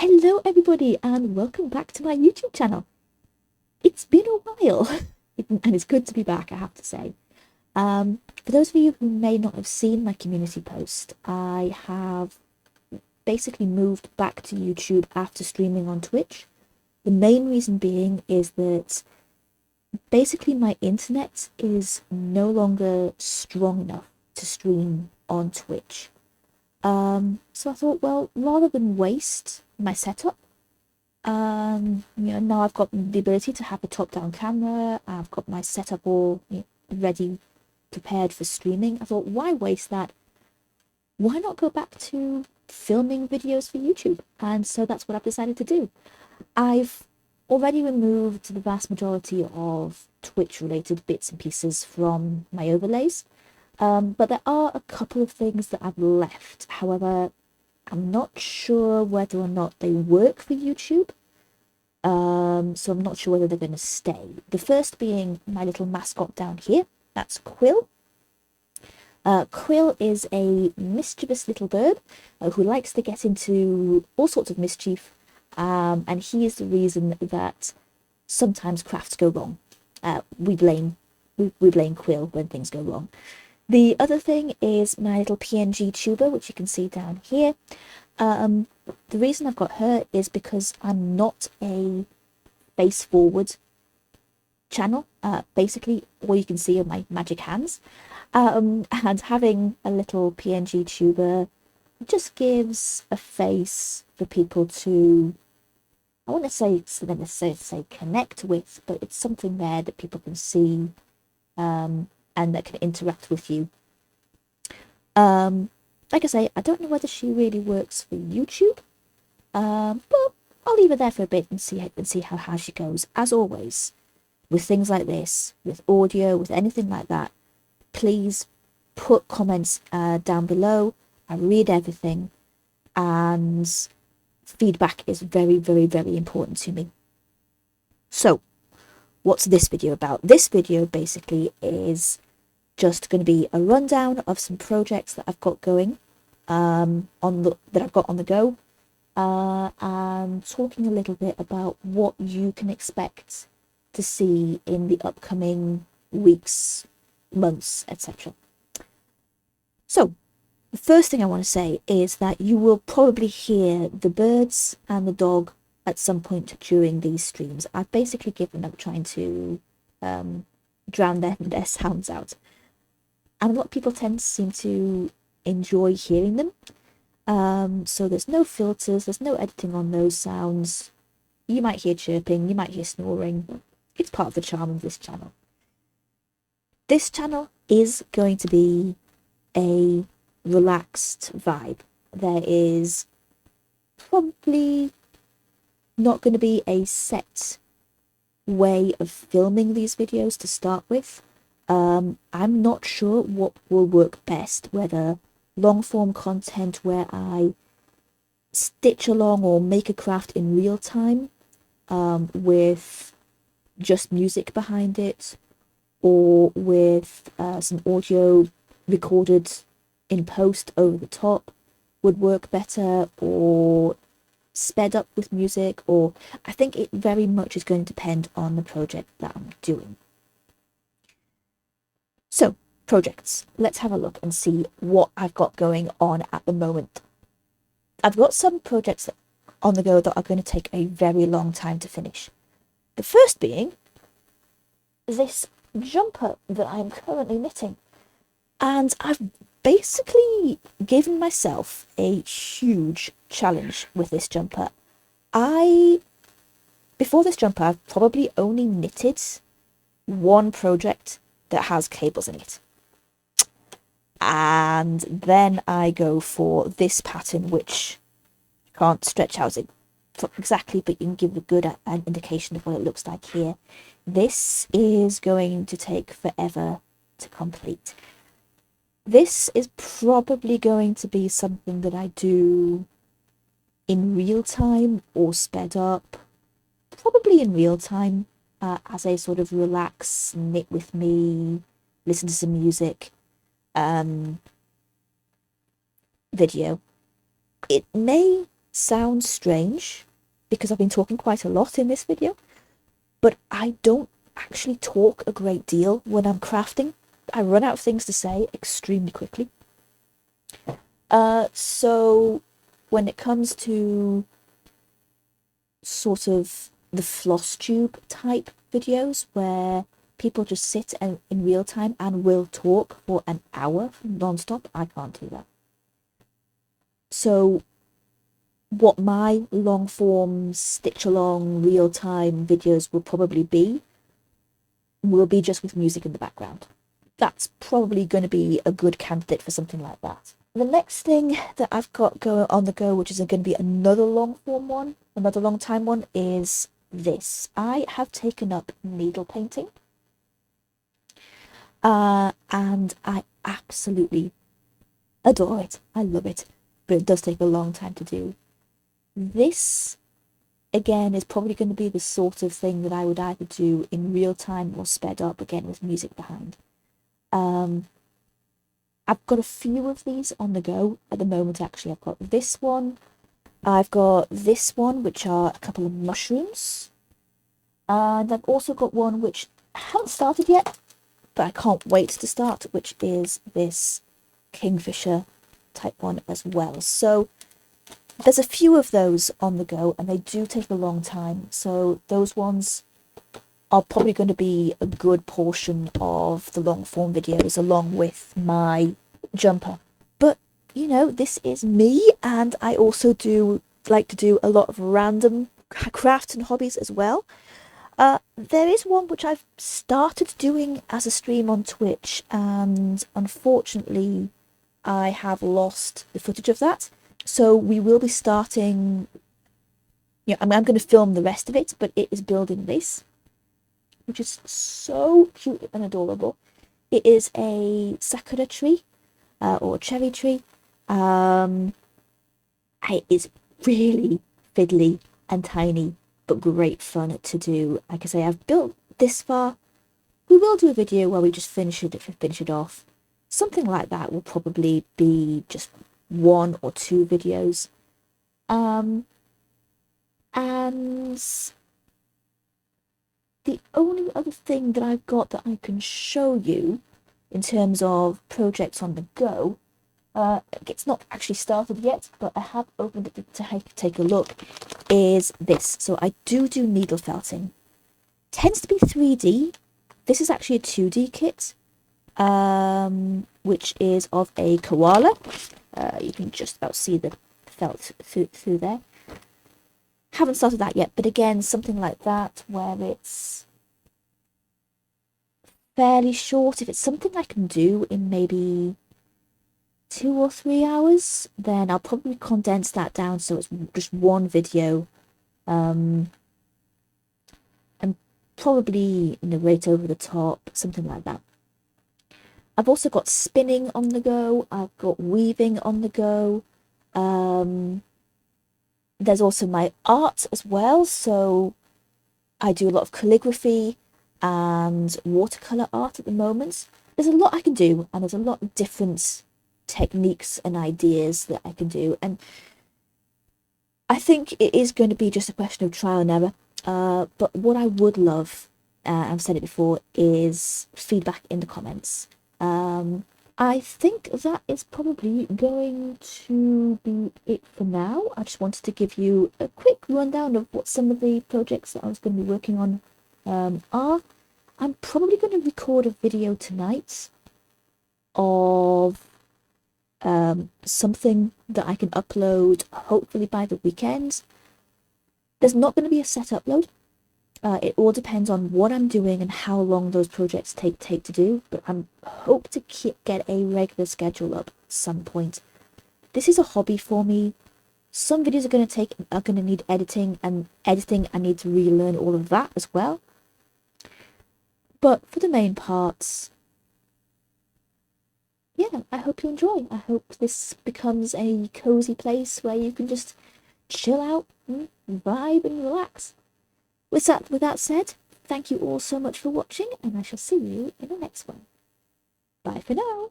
Hello everybody and welcome back to my YouTube channel. It's been a while and it's good to be back, I have to say. For those of you who may not have seen my community post, I have basically moved back to YouTube after streaming on Twitch. The main reason being is that basically my internet is no longer strong enough to stream on Twitch. So I thought, well, rather than waste my setup, now I've got the ability to have a top-down camera. I've got my setup all ready, prepared for streaming. I thought, why waste that? Why not go back to filming videos for YouTube? And so that's what I've decided to do. I've already removed the vast majority of Twitch-related bits and pieces from my overlays. But there are a couple of things that I've left. However, I'm not sure whether or not they work for YouTube. So I'm not sure whether they're going to stay. The first being my little mascot down here. That's Quill. Quill is a mischievous little bird who likes to get into all sorts of mischief. And he is the reason that sometimes crafts go wrong. We blame Quill when things go wrong. The other thing is my little PNG tuber, which you can see down here. The reason I've got her is because I'm not a face-forward channel. Basically, all you can see are my magic hands. And having a little PNG tuber just gives a face for people to, I wouldn't say connect with, but it's something there that people can see and that can interact with you. Like I say, I don't know whether she really works for YouTube, but I'll leave her there for a bit and see how she goes. As always, with things like this, with audio, with anything like that, please put comments down below. I read everything, and feedback is very, very, very important to me. So, what's this video about? This video basically is just going to be a rundown of some projects that I've got going, that I've got on the go, and talking a little bit about what you can expect to see in the upcoming weeks, months, etc. So, the first thing I want to say is that you will probably hear the birds and the dog at some point during these streams. I've basically given up trying to drown their sounds out. And a lot of people tend to seem to enjoy hearing them. So there's no filters, there's no editing on those sounds. You might hear chirping, you might hear snoring. It's part of the charm of this channel. This channel is going to be a relaxed vibe. There is probably not going to be a set way of filming these videos to start with. I'm not sure what will work best, whether long form content where I stitch along or make a craft in real time with just music behind it, or with some audio recorded in post over the top would work better, or sped up with music, or I think it very much is going to depend on the project that I'm doing. So, projects. Let's have a look and see what I've got going on at the moment. I've got some projects on the go that are going to take a very long time to finish. The first being this jumper that I'm currently knitting. And I've basically given myself a huge challenge with this jumper. Before this jumper, I've probably only knitted one project that has cables in it. And then I go for this pattern, which I can't stretch out it exactly, but you can give a good an indication of what it looks like here. This is going to take forever to complete. This is probably going to be something that I do in real time or sped up. Probably in real time, as a sort of relax, knit with me, listen to some music video. It may sounds strange because I've been talking quite a lot in this video, but I don't actually talk a great deal when I'm crafting. I run out of things to say extremely quickly. So when it comes to sort of the floss tube type videos where people just sit in real time and will talk for an hour non-stop, I can't do that. So what my long form stitch along real time videos will probably be just with music in the background. That's probably going to be a good candidate for something like that. The next thing that I've got going on the go, which is going to be another long form one, another long time one, is this. I have taken up needle painting. And I absolutely adore it. I love it. But it does take a long time to do. This, again, is probably going to be the sort of thing that I would either do in real time or sped up, again, with music behind. I've got a few of these on the go at the moment, actually. I've got this one. I've got this one, which are a couple of mushrooms. And I've also got one which I haven't started yet, but I can't wait to start, which is this kingfisher type one as well. So there's a few of those on the go, and they do take a long time. So those ones are probably going to be a good portion of the long form videos along with my jumper. But, you know, this is me, and I also do like to do a lot of random crafts and hobbies as well. There is one which I've started doing as a stream on Twitch, and unfortunately I have lost the footage of that. So we will be starting, I'm going to film the rest of it, but it is building this, which is so cute and adorable. It is a sakura tree, or cherry tree. It is really fiddly and tiny, but great fun to do. Like I say, I've built this far. We will do a video where we just finish it off. Something like that will probably be just 1 or 2 videos. And the only other thing that I've got that I can show you in terms of projects on the go, it's not actually started yet, but I have opened it to take a look, is this. So I do needle felting. Tends to be 3D. This is actually a 2D kit, which is of a koala. You can just about see the felt through there. Haven't started that yet, but again, something like that where it's fairly short. If it's something I can do in maybe 2 or 3 hours, then I'll probably condense that down so it's just one video, and probably narrate over the top, something like that. I've also got spinning on the go. I've got weaving on the go. There's also my art as well. So I do a lot of calligraphy and watercolor art at the moment. There's a lot I can do, and there's a lot of different techniques and ideas that I can do. And I think it is going to be just a question of trial and error. But what I would love, I've said it before, is feedback in the comments. I think that is probably going to be it for now. I just wanted to give you a quick rundown of what some of the projects that I was going to be working on are. I'm probably going to record a video tonight of something that I can upload hopefully by the weekend. There's not going to be a set upload. It all depends on what I'm doing and how long those projects take to do, but I'm hope to get a regular schedule up at some point. This is a hobby for me. Some videos are going to need editing, and I need to relearn all of that as well. But for the main parts, yeah, I hope you enjoy. I hope this becomes a cozy place where you can just chill out, and vibe and relax. With that said, thank you all so much for watching, and I shall see you in the next one. Bye for now.